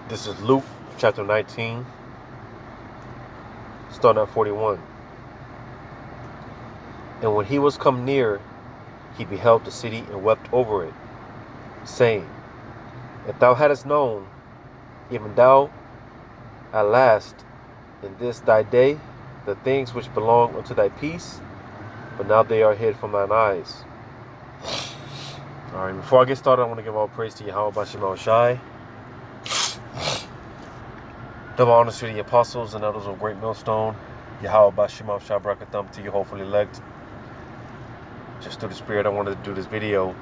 This is Luke chapter 19, starting at 41. And when he was come near, he beheld the city and wept over it, saying, If thou hadst known, even thou at last, in this thy day, the things which belong unto thy peace, but now they are hid from thine eyes. Alright, before I get started, I want to give all praise to Yahweh Bashim Shai. Double honors to the apostles and others of great millstone. Yahweh Bashim Shai Brakatham to you hopefully elect. Just through the spirit, I wanted to do this video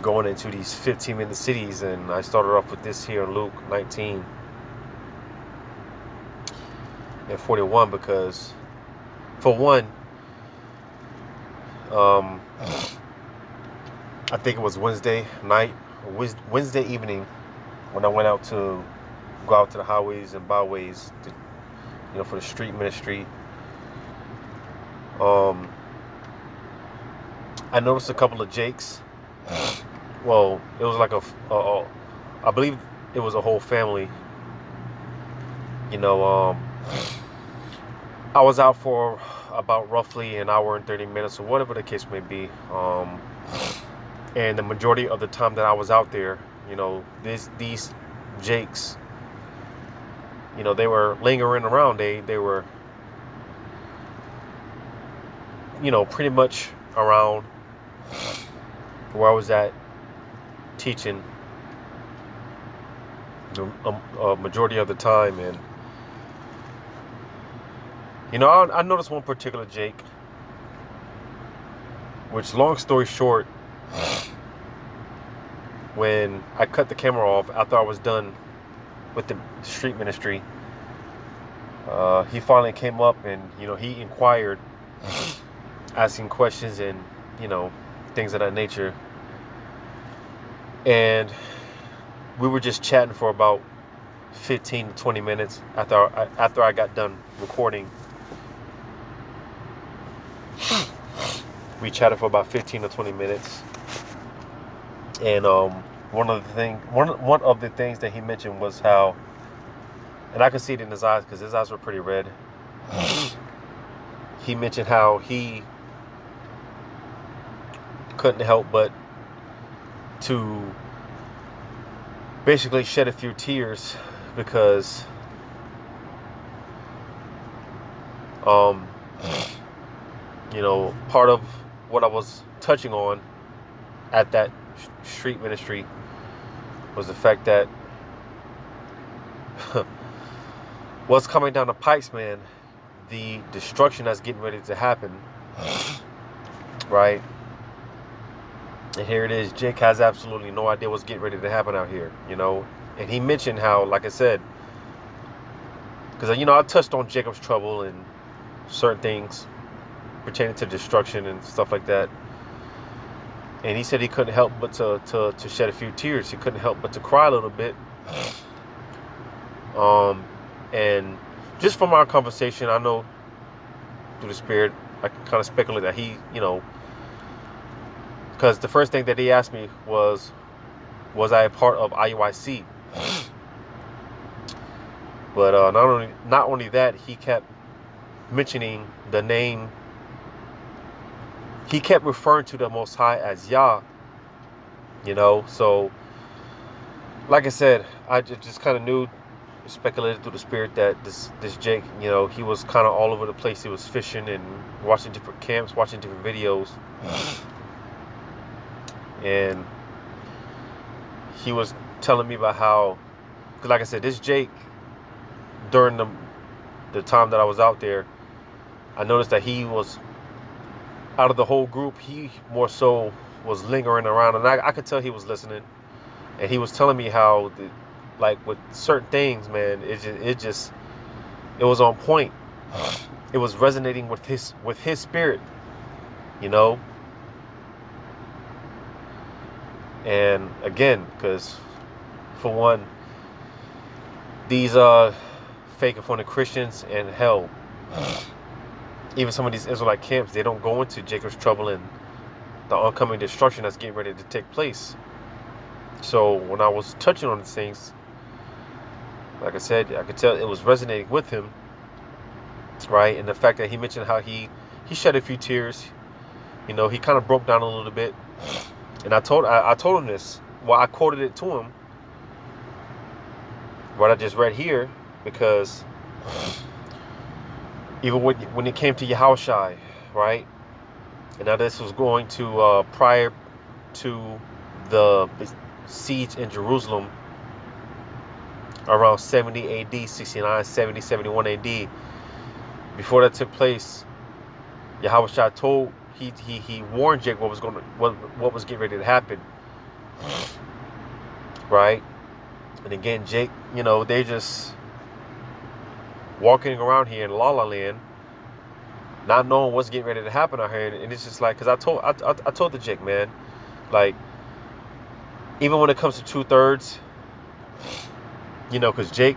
going into these 15-minute cities, and I started off with this here, Luke 19 and 41, because for one, I think it was Wednesday night, or Wednesday evening, when I went out to go out to the highways and byways, to, for the street ministry. I noticed a couple of Jakes. Well, it was like I believe it was a whole family. I was out for about roughly an hour and 30 minutes, or whatever the case may be. And the majority of the time that I was out there, these Jakes, they were lingering around. They were, pretty much around where I was at teaching a majority of the time. And I noticed one particular Jake, which, long story short, when I cut the camera off after I was done with the street ministry, he finally came up and he inquired, asking questions and things of that nature. And we were just chatting for about 15 to 20 minutes after I got done recording. We chatted for about 15 to 20 minutes. And one of the things that he mentioned was how, and I could see it in his eyes because his eyes were pretty red. He mentioned how he couldn't help but to basically shed a few tears because part of what I was touching on at that street ministry was the fact that what's coming down the pipes, man, the destruction that's getting ready to happen, right? And here it is. Jake has absolutely no idea what's getting ready to happen out here, And he mentioned how, like I said, because, I touched on Jacob's trouble and certain things pertaining to destruction and stuff like that. And he said he couldn't help but to shed a few tears. He couldn't help but to cry a little bit. And just from our conversation, I know through the spirit, I can kind of speculate that he, because the first thing that he asked me was I a part of IUIC? But not only that, he kept mentioning the name. He kept referring to the Most High as Yah. So like I said, I just kind of knew, speculated through the spirit that this Jake, he was kind of all over the place. He was fishing and watching different camps, watching different videos. And he was telling me about how, because like I said, this Jake, during the time that I was out there, I noticed that he was, out of the whole group, he more so was lingering around. And I could tell he was listening. And he was telling me how, like with certain things, man, it was on point. It was resonating with his spirit, And again, because for one, these fake and phony Christians, and hell, even some of these Israelite camps, they don't go into Jacob's trouble and the oncoming destruction that's getting ready to take place. So when I was touching on these things, like I said, I could tell it was resonating with him, right? And the fact that he mentioned how he shed a few tears, he kind of broke down a little bit. And I told him this. Well, I quoted it to him, what I just read here, because even when it came to Yahushai, right? And now this was going to prior to the siege in Jerusalem around 70 AD, 69, 70, 71 AD. Before that took place, Yahushua told he warned Jake what was getting ready to happen, right? And again, Jake, they just walking around here in La La Land, not knowing what's getting ready to happen out here, and it's just like, because I told the Jake, man, like, even when it comes to 2/3, because Jake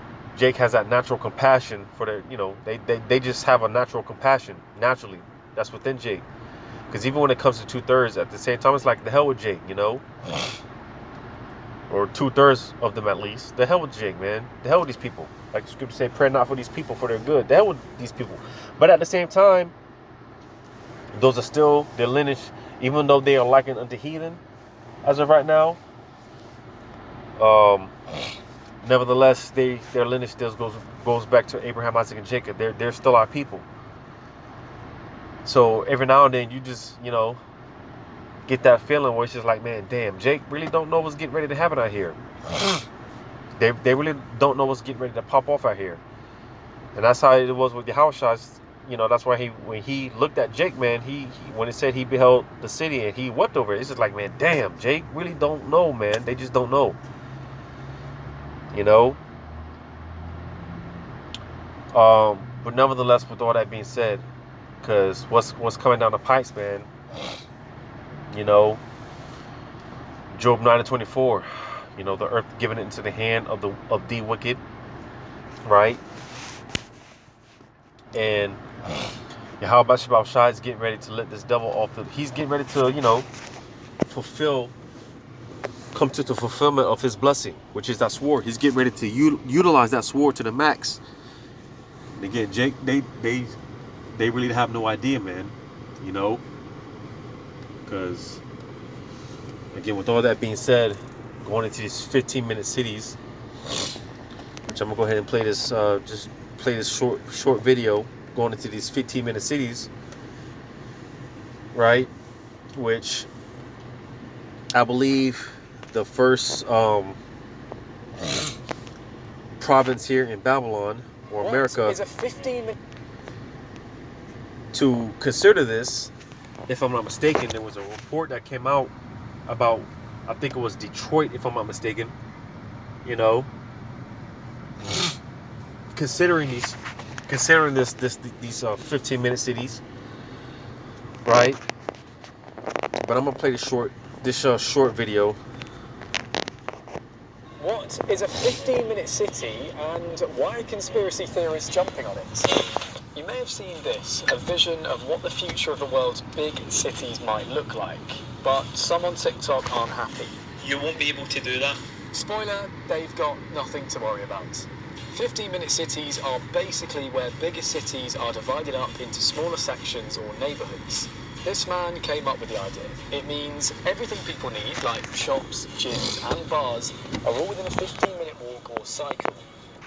has that natural compassion for they just have a natural compassion naturally that's within Jake. Because even when it comes to 2/3, at the same time, it's like, the hell with Jake, or 2/3 of them at least. The hell with Jake, man. The hell with these people. Like the scripture say, pray not for these people, for their good. The hell with these people. But at the same time, those are still their lineage, even though they are likened unto heathen as of right now. Nevertheless, their lineage still goes back to Abraham, Isaac, and Jacob. They're still our people. So every now and then you just, get that feeling where it's just like, man, damn, Jake really don't know what's getting ready to happen out here. They really don't know what's getting ready to pop off out here. And that's how it was with Yahushua. That's why when he looked at Jake, man, he when it said he beheld the city and he wept over it, it's just like, man, damn, Jake really don't know, man. They just don't know. But nevertheless, with all that being said, because what's coming down the pipes, man, Job 9:24, the earth given it into the hand of the wicked, right? And Yahweh Shabbat Shai is getting ready to let this devil off he's getting ready to, come to the fulfillment of his blessing, which is that sword. He's getting ready to utilize that sword to the max. And again, Jake, they really have no idea, man, because again, with all that being said, going into these 15-minute cities, which I'm gonna go ahead and play this, just play this short video going into these 15-minute cities, right? Which I believe the first province here in Babylon or America is a 15-minute to consider this, if I'm not mistaken. There was a report that came out about, I think it was Detroit, if I'm not mistaken, considering these 15-minute cities, right? But I'm gonna play this short video. What is a 15-minute city, and why are conspiracy theorists jumping on it? You may have seen this, a vision of what the future of the world's big cities might look like, but some on TikTok aren't happy. You won't be able to do that. Spoiler, they've got nothing to worry about. 15-minute cities are basically where bigger cities are divided up into smaller sections or neighbourhoods. This man came up with the idea. It means everything people need, like shops, gyms and bars, are all within a 15-minute walk or cycle.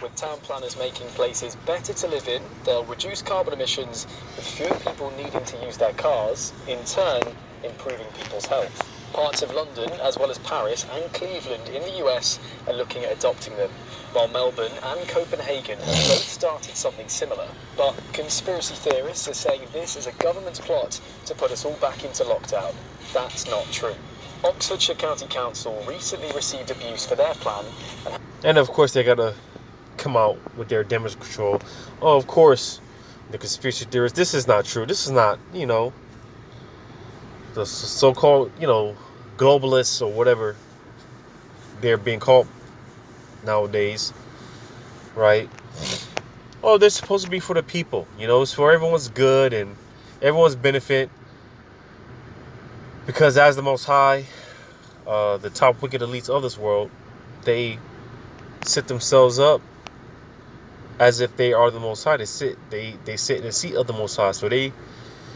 With town planners making places better to live in, they'll reduce carbon emissions with fewer people needing to use their cars, in turn improving people's health. Parts of London, as well as Paris and Cleveland in the US, are looking at adopting them, while Melbourne and Copenhagen have both started something similar. But conspiracy theorists are saying this is a government plot to put us all back into lockdown. That's not true. Oxfordshire County Council recently received abuse for their plan, and of course they gotta come out with their damage control. Oh, of course, the conspiracy theorists, this is not true. This is not, the so-called, globalists or whatever they're being called nowadays, right? Oh, they're supposed to be for the people, it's for everyone's good and everyone's benefit, because as the Most High, the top wicked elites of this world, they set themselves up as if they are the Most High. They sit in the seat of the Most High. So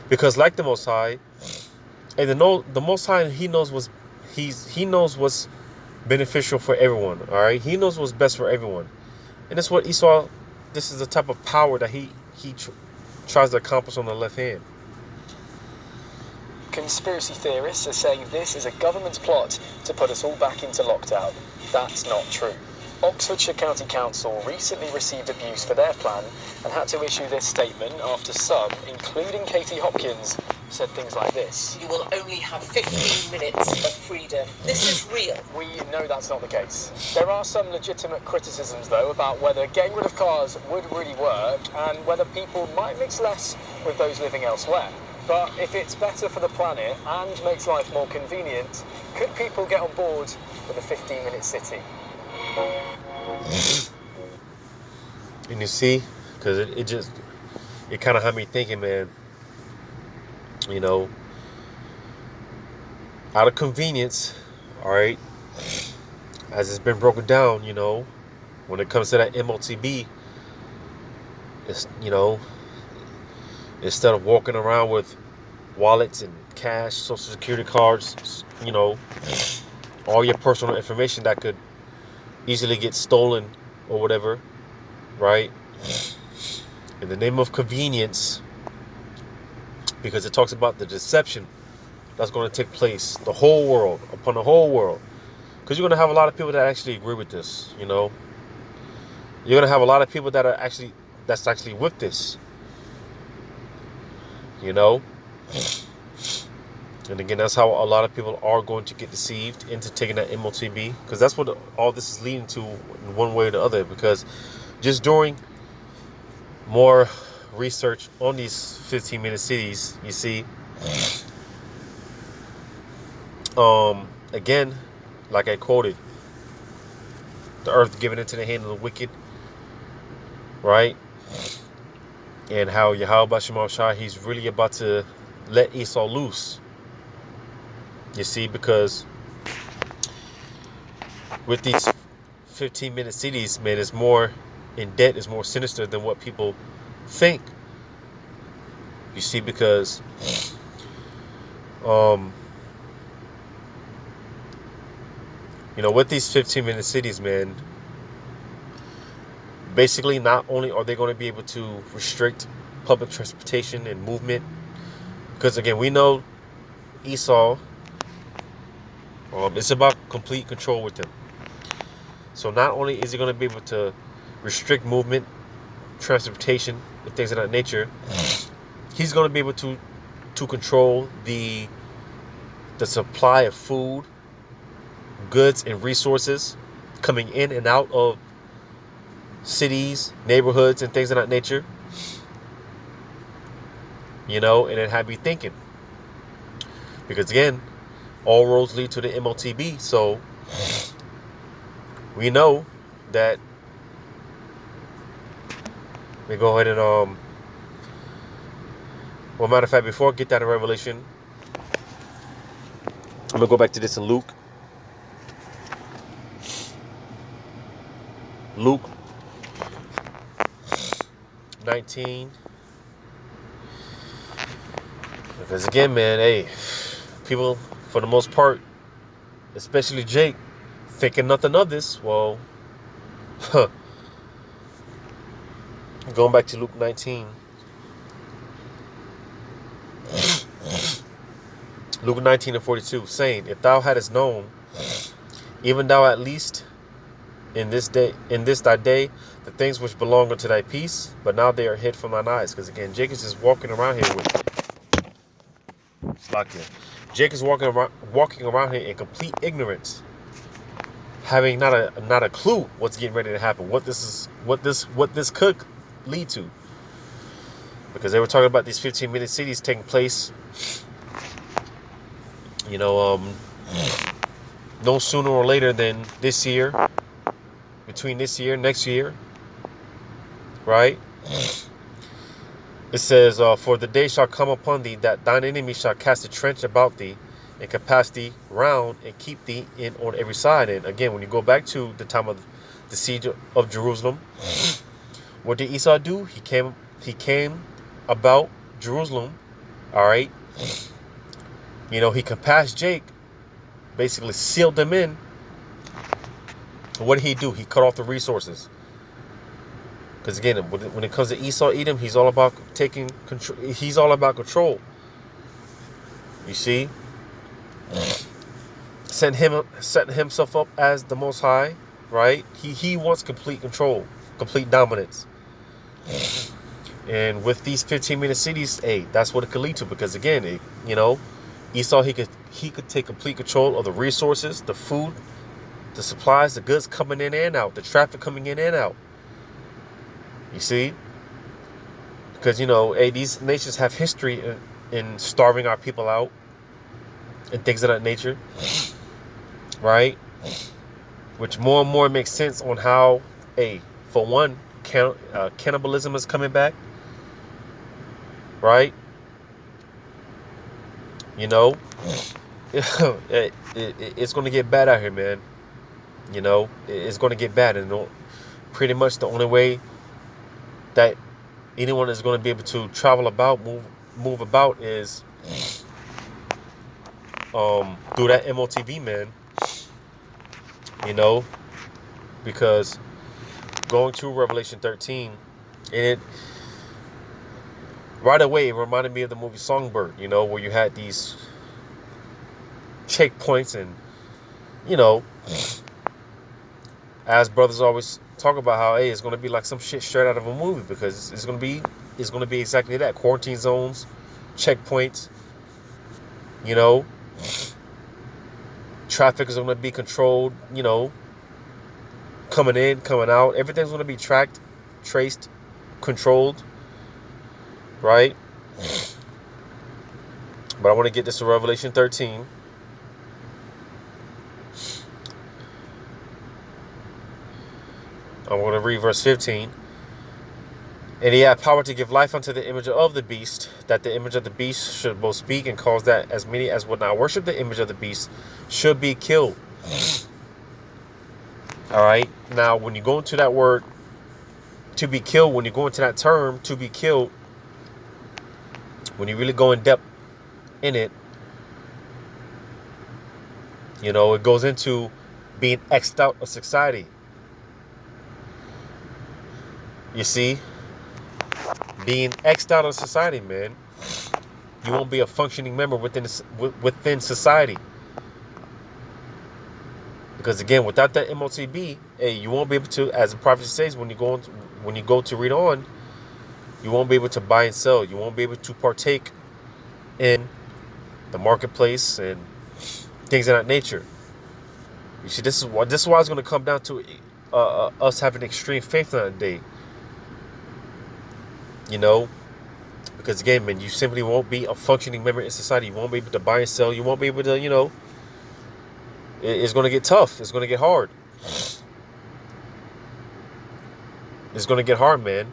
because like the Most High, and the Most High, he knows what's beneficial for everyone. All right, he knows what's best for everyone, and that's what Esau. This is the type of power that he tries to accomplish on the left hand. Conspiracy theorists are saying this is a government plot to put us all back into lockdown. That's not true. Oxfordshire County Council recently received abuse for their plan and had to issue this statement after some, including Katie Hopkins, said things like this. You will only have 15 minutes of freedom. This is real. We know that's not the case. There are some legitimate criticisms, though, about whether getting rid of cars would really work and whether people might mix less with those living elsewhere. But if it's better for the planet and makes life more convenient, could people get on board with a 15-minute city? And you see, because it kind of had me thinking, man, you know, out of convenience, all right, as it's been broken down, you know, when it comes to that MOTB, it's, you know, instead of walking around with wallets and cash, social security cards, you know, all your personal information that could easily get stolen or whatever, right? In the name of convenience, because it talks about the deception that's going to take place, the whole world, upon the whole world. Because you're going to have a lot of people that actually agree with this, you know. You're going to have a lot of people that's actually with this, you know. And again, that's how a lot of people are going to get deceived into taking that MOTB, because that's what all this is leading to in one way or the other. Because just doing more research on these 15-minute cities, you see, again, like I quoted, the earth given into the hand of the wicked, right? And how Yahweh Shema Shai, he's really about to let Esau loose. You see, because with these 15-minute cities, man, it's more in debt, is more sinister than what people think. You see, because you know, with these 15-minute cities, man, basically not only are they going to be able to restrict public transportation and movement, because again, we know Esau, it's about complete control with him. So not only is he going to be able to restrict movement, transportation, and things of that nature, he's going to be able to control the supply of food, goods, and resources coming in and out of cities, neighborhoods, and things of that nature. You know, and it had me thinking, because again, all roads lead to the MOTB. So we know that. Let me go ahead and well, matter of fact, before I get that in Revelation, I'm gonna go back to this in Luke 19. Because again, man, hey, people, for the most part, especially Jake, thinking nothing of this. Well, going back to Luke 19. Luke 19:42, saying, if thou hadst known, even thou at least in this thy day, the things which belong unto thy peace, but now they are hid from thine eyes. Because again, Jake is just walking around here with Jake is walking around here in complete ignorance, having not a clue what's getting ready to happen, what this could lead to. Because they were talking about these 15-minute cities taking place, you know, no sooner or later than this year, between this year and next year, right? It says, for the day shall come upon thee that thine enemy shall cast a trench about thee and compass thee round and keep thee in on every side. And again, when you go back to the time of the siege of Jerusalem, What did Esau do? He came about Jerusalem. All right. He compassed Jake, basically sealed them in. What did he do? He cut off the resources. Because again, when it comes to Esau, Edom, he's all about taking control. He's all about control. You see, setting himself up as the Most High, right? He wants complete control, complete dominance. And with these 15-minute cities, hey, that's what it could lead to. Because again, Esau, he could take complete control of the resources, the food, the supplies, the goods coming in and out, the traffic coming in and out. You see? Because, hey, these nations have history in starving our people out and things of that nature. Right? Which more and more makes sense on how, for one, cannibalism is coming back. Right? It's going to get bad out here, man. It's going to get bad. And pretty much the only way that anyone is going to be able to travel about, move about is through that MOTV, man. Because going to Revelation 13, and right away it reminded me of the movie Songbird, where you had these checkpoints and, as brothers always talk about how, it's going to be like some shit straight out of a movie, because it's going to be exactly that. Quarantine zones, checkpoints, traffic is going to be controlled, coming in, coming out. Everything's going to be tracked, traced, controlled, right? But I want to get this to Revelation 13. I'm going to read verse 15. And he had power to give life unto the image of the beast, that the image of the beast should both speak and cause that as many as would not worship the image of the beast should be killed. All right. Now, when you go into that word, to be killed, when you go into that term, to be killed, when you really go in depth in it, it goes into being X'd out of society. You see, being X'd out of society, man. You won't be a functioning member within society. Because again, without that MOTB, you won't be able to, as the prophet says, when you go to read on, you won't be able to buy and sell. You won't be able to partake in the marketplace and things of that nature. You see, this is why it's going to come down to us having extreme faith on that day. Because again, man, you simply won't be a functioning member in society. You won't be able to buy and sell. You won't be able to, it's going to get tough. It's going to get hard. It's going to get hard, man.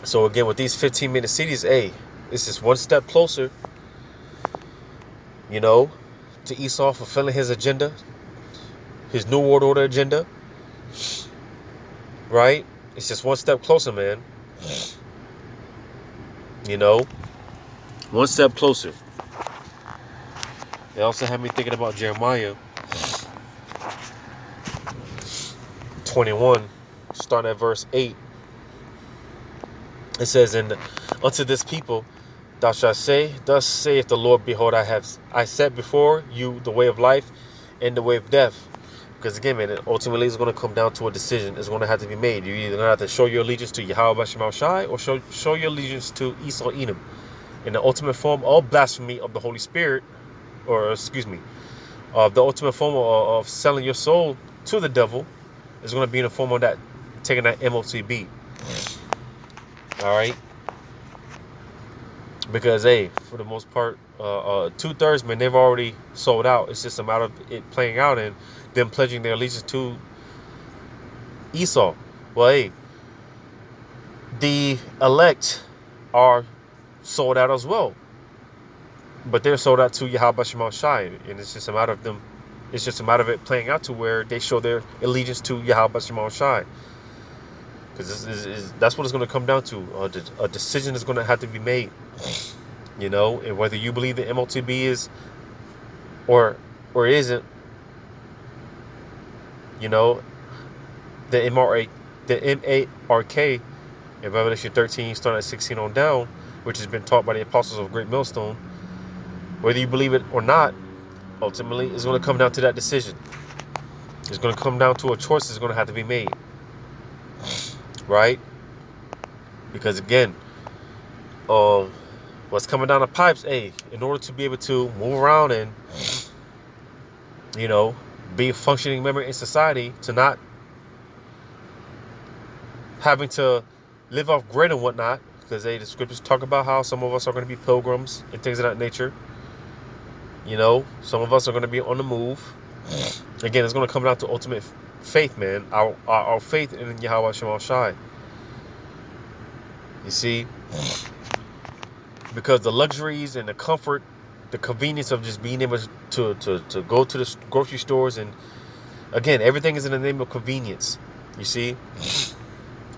So again, with these 15-minute cities, it's just one step closer, to Esau fulfilling his agenda, his New World Order agenda, right? It's just one step closer, man. One step closer. It also had me thinking about Jeremiah 21, starting at verse 8. It says, and unto this people thou shalt say, thus saith the Lord, behold, I set before you the way of life and the way of death. Because again, man, ultimately it's going to come down to a decision. It's going to have to be made. You're either going to have to show your allegiance to Yahweh Shemel Shai, or show your allegiance to Esau Edom. In the ultimate form of blasphemy of the Holy Spirit, the ultimate form of selling your soul to the devil is going to be in the form of that, taking that MOTB. All right. Because, for the most part, 2/3, man, they've already sold out. It's just a matter of it playing out and them pledging their allegiance to Esau. Well, the elect are sold out as well. But they're sold out to Yahweh Shemel Shai. And it's just a matter of them. It's just a matter of it playing out to where they show their allegiance to Yahweh Shemel Shai. because that's what it's going to come down to. A decision is going to have to be made, you know, and whether you believe the MOTB is or isn't, you know, the MARK in Revelation 13, starting at 16 on down, which has been taught by the apostles of Great Millstone, whether you believe it or not, ultimately, it's going to come down to that decision. It's going to come down to a choice that's going to have to be made. Right? Because again, what's coming down the pipes, in order to be able to move around and, you know, be a functioning member in society, to not having to live off grid and whatnot, because the scriptures talk about how some of us are going to be pilgrims and things of that nature. You know, some of us are going to be on the move. Again, it's going to come down to ultimate faith, man. Our faith in Yahweh Shema Shai. You see, because the luxuries and the comfort, the convenience of just being able to go to the grocery stores, and again, everything is in the name of convenience. You see,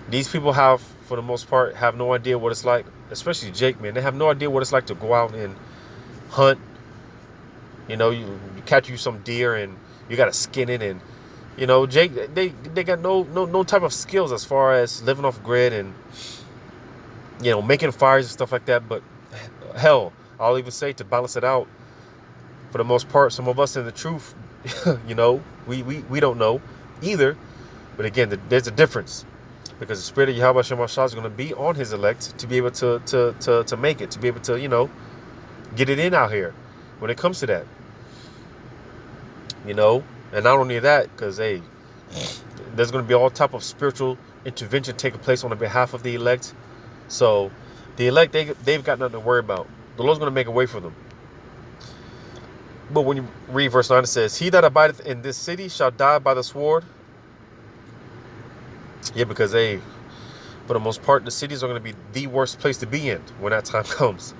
these people have, for the most part, have no idea what it's like, especially Jake, man. They have no idea what it's like to go out and hunt. You know, you catch you some deer and you got to skin it, and you know, Jake, they got no type of skills as far as living off grid and, you know, making fires and stuff like that. But hell, I'll even say, to balance it out, for the most part, some of us in the truth, you know, we don't know either. But again, there's a difference, because the Spirit of Yahweh Shema Shah is going to be on His elect to be able to make it, to be able to, you know, get it in out here when it comes to that. You know, and not only that, because there's going to be all type of spiritual intervention taking place on the behalf of the elect. So the elect, they've got nothing to worry about. The Lord's going to make a way for them. But when you read verse 9, it says, "He that abideth in this city shall die by the sword." Yeah, because for the most part, the cities are going to be the worst place to be in when that time comes.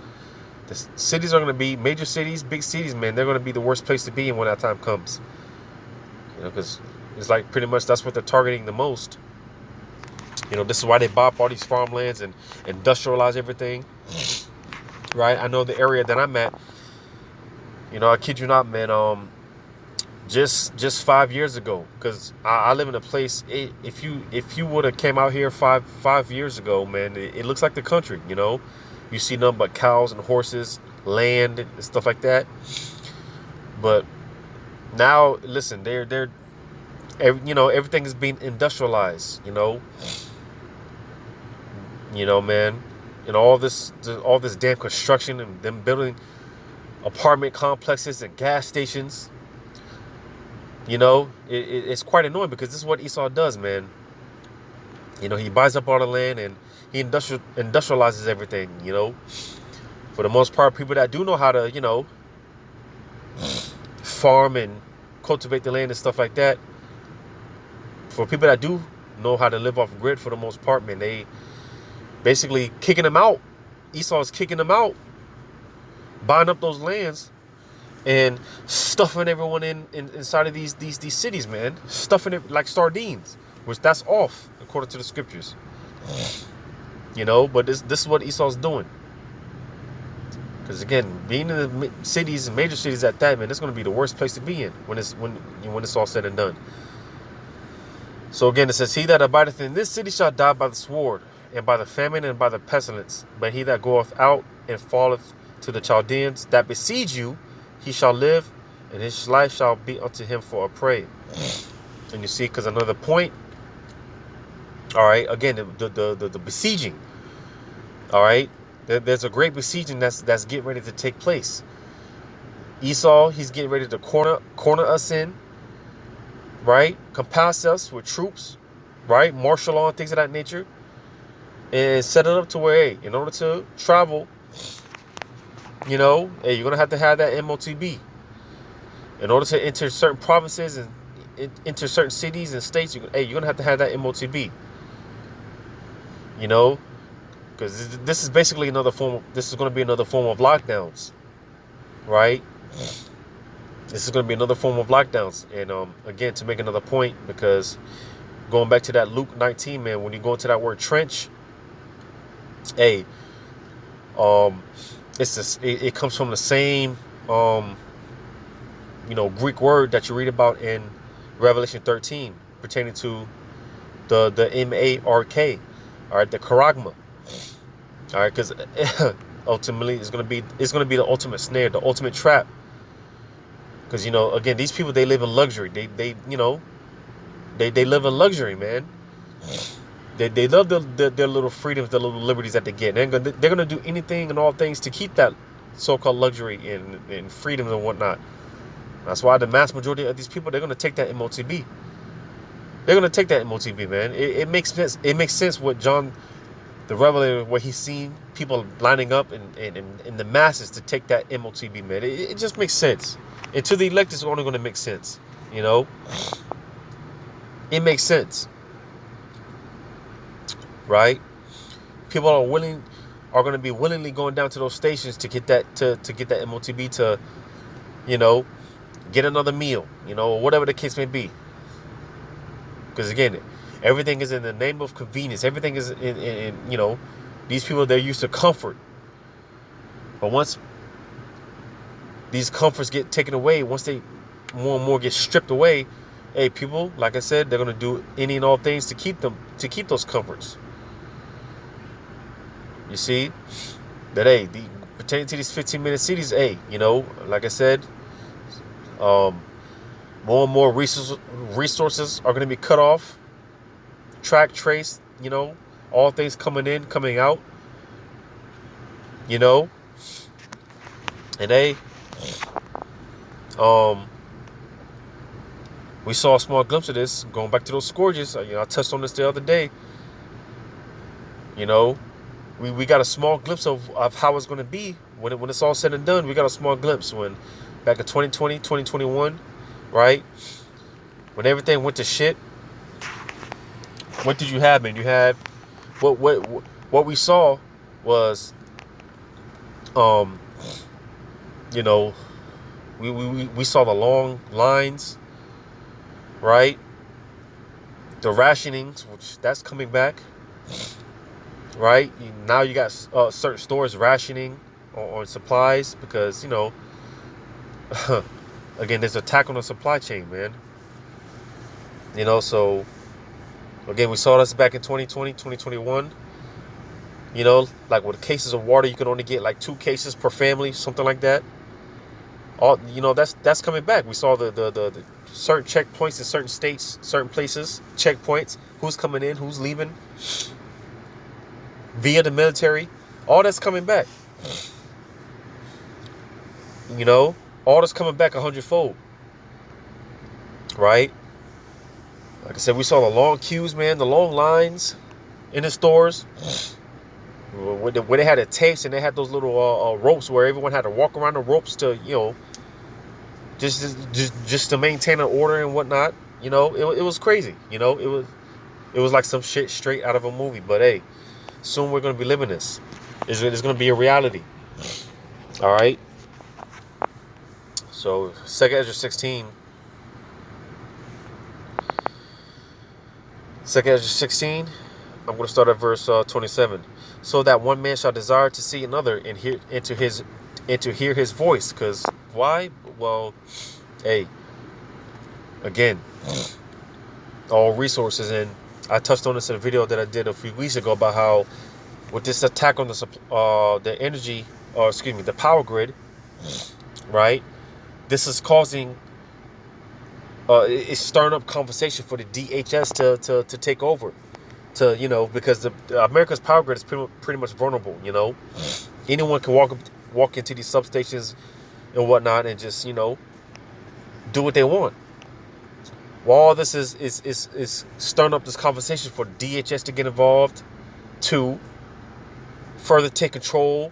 The cities are going to be, major cities, big cities, man, they're going to be the worst place to be in when that time comes. You know, because it's like pretty much that's what they're targeting the most. You know, this is why they buy up all these farmlands and industrialize everything. Right? I know the area that I'm at, you know, I kid you not, man, just 5 years ago, because I live in a place, if you would have came out here five years ago, man, it looks like the country, you know. You see nothing but cows and horses, land and stuff like that. But now, listen, they're you know, everything is being industrialized, you know, man, and all this damn construction and them building apartment complexes and gas stations. You know, it's quite annoying, because this is what Esau does, man. You know, he buys up all the land and he industrializes everything, you know. For the most part, people that do know how to, you know, farm and cultivate the land and stuff like that, for people that do know how to live off grid, for the most part, man, they basically kicking them out. Esau is kicking them out, buying up those lands and stuffing everyone inside of these cities, man. Stuffing it like sardines, which that's off according to the scriptures. You know, but this is what Esau's doing. Because again, being in the cities, major cities at that, man, it's going to be the worst place to be in when it's all said and done. So again, it says, "He that abideth in this city shall die by the sword, and by the famine, and by the pestilence. But he that goeth out and falleth to the Chaldeans that besiege you, he shall live, and his life shall be unto him for a prey." And you see, because another point, all right, again, the besieging, all right, there's a great besieging that's getting ready to take place. Esau, he's getting ready to corner us in, right, compass us with troops, right, martial law and things of that nature, and set it up to where, hey, in order to travel, you know, hey, you're going to have that MOTB. In order to enter certain provinces and enter certain cities and states, you're going to have that MOTB. You know, because this is basically this is going to be another form of lockdowns, right? This is going to be another form of lockdowns. And again, to make another point, because going back to that Luke 19, man, when you go into that word trench, hey, it comes from the same Greek word that you read about in Revelation 13 pertaining to the M-A-R-K, all right, the charagma, all right, because ultimately it's gonna be the ultimate snare, the ultimate trap, because again, these people, they live in luxury, they live in luxury, man. They love their little freedoms, their little liberties that they get. They're gonna do anything and all things to keep that so-called luxury and freedoms and whatnot. That's why the mass majority of these people, they're gonna take that MOTB. They're gonna take that MOTB, man. It makes sense. It makes sense what John the Revelator, where he's seen people lining up in the masses to take that MOTB, man. It just makes sense. And to the elect, it's only gonna make sense. It makes sense. Right? People are going to be willingly going down to those stations to get that to get that MOTB to, get another meal, whatever the case may be. Because again, everything is in the name of convenience. Everything is in these people, they're used to comfort. But once these comforts get taken away, once they more and more get stripped away, hey, people, like I said, they're going to do any and all things to keep those comforts. You see that, hey, pertaining to these 15-minute cities, hey, like I said, more and more resources are going to be cut off, track, trace, all things coming in, coming out, and hey, we saw a small glimpse of this going back to those scourges. I touched on this the other day. We got a small glimpse of how it's going to be when it's all said and done. We got a small glimpse when back in 2020, 2021, right? When everything went to shit. What did you have, man? You had what we saw was we saw the long lines, right? The rationings, which that's coming back. Right? Now you got certain stores rationing on supplies because, again, there's an attack on the supply chain, man. So, again, we saw this back in 2020, 2021. Like with cases of water, you could only get like 2 cases per family, something like that. That's coming back. We saw the certain checkpoints in certain states, certain places, checkpoints, who's coming in, who's leaving. Via the military, all that's coming back. All that's coming back 100-fold. Right? Like I said, we saw the long queues, man, the long lines in the stores. Where they had the tapes and they had those little ropes where everyone had to walk around the ropes to, just to maintain an order and whatnot. It was crazy. It was like some shit straight out of a movie. But hey, soon we're going to be living this. It's going to be a reality. All right. So 2 Ezra 16. 2 Ezra 16. I'm going to start at verse 27. So that one man shall desire to see another and to hear his voice. Because why? Well, hey, again, all resources. And I touched on this in a video that I did a few weeks ago about how with this attack on the energy, or excuse me, the power grid, right? This is causing, it's stirring up conversation for the DHS to take over, because the America's power grid is pretty much vulnerable. Anyone can walk into these substations and whatnot and just do what they want. Well, all this is stirring up this conversation for DHS to get involved, to further take control,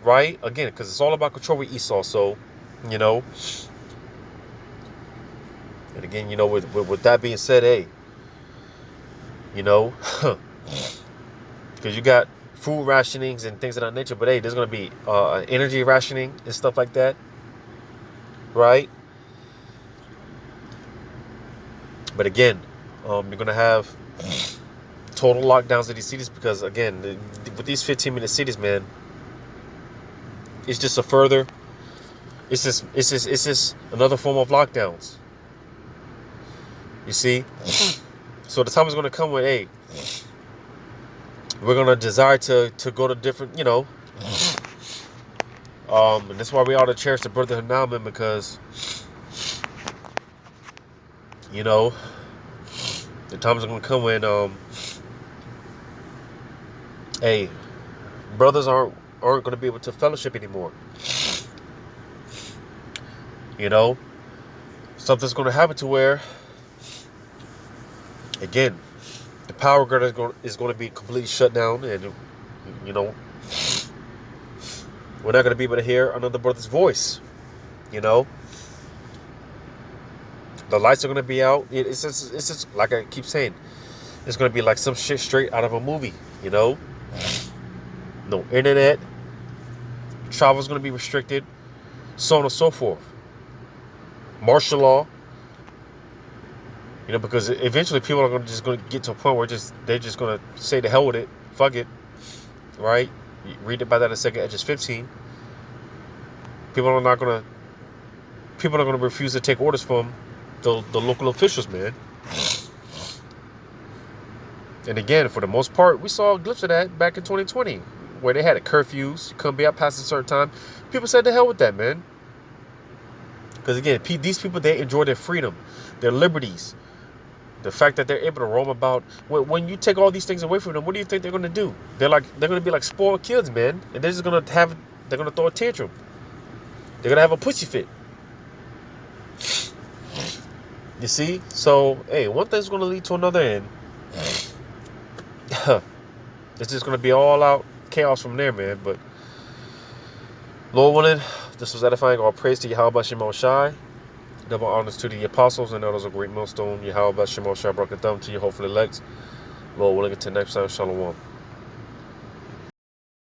right? Again, because it's all about control with Esau. So, and again, with that being said, hey, because you got food rationings and things of that nature, but hey, there's going to be energy rationing and stuff like that, right? But again, You're going to have total lockdowns of these cities because, again, with these 15-minute cities, man, it's just a further, it's just another form of lockdowns. You see? So the time is going to come when, hey, we're going to desire to go to different, and that's why we ought to cherish the brotherhood now, man, because, the time is going to come when, hey, brothers aren't going to be able to fellowship anymore. Something's going to happen to where, again, the power grid is going to be completely shut down, and we're not going to be able to hear another brother's voice. The lights are going to be out. It's just like I keep saying, it's going to be like some shit straight out of a movie. No internet, travel is going to be restricted, so on and so forth. Martial law. Because eventually people are just going to get to a point where they're just going to say the hell with it, fuck it, right? You read about that in 2 Edges 15. People are going to refuse to take orders from the local officials, man. And again, for the most part, we saw a glimpse of that back in 2020, where they had a curfews, you couldn't be out past a certain time. People said the hell with that, man. Because again, these people, they enjoy their freedom, their liberties. The fact that they're able to roam about. When you take all these things away from them, what do you think they're going to do? They're going to be like spoiled kids, man. And they're going to throw a tantrum. They're going to have a pussy fit. You see? So, hey, one thing's going to lead to another, and it's just going to be all out chaos from there, man. But Lord willing, this was edifying. All praise to Yahweh Shemo Shai. Double honors to the apostles and elders of great millstone. Yahweh Shemo Shai broken thumb to your hopeful elects. Lord willing, until next time, shalom.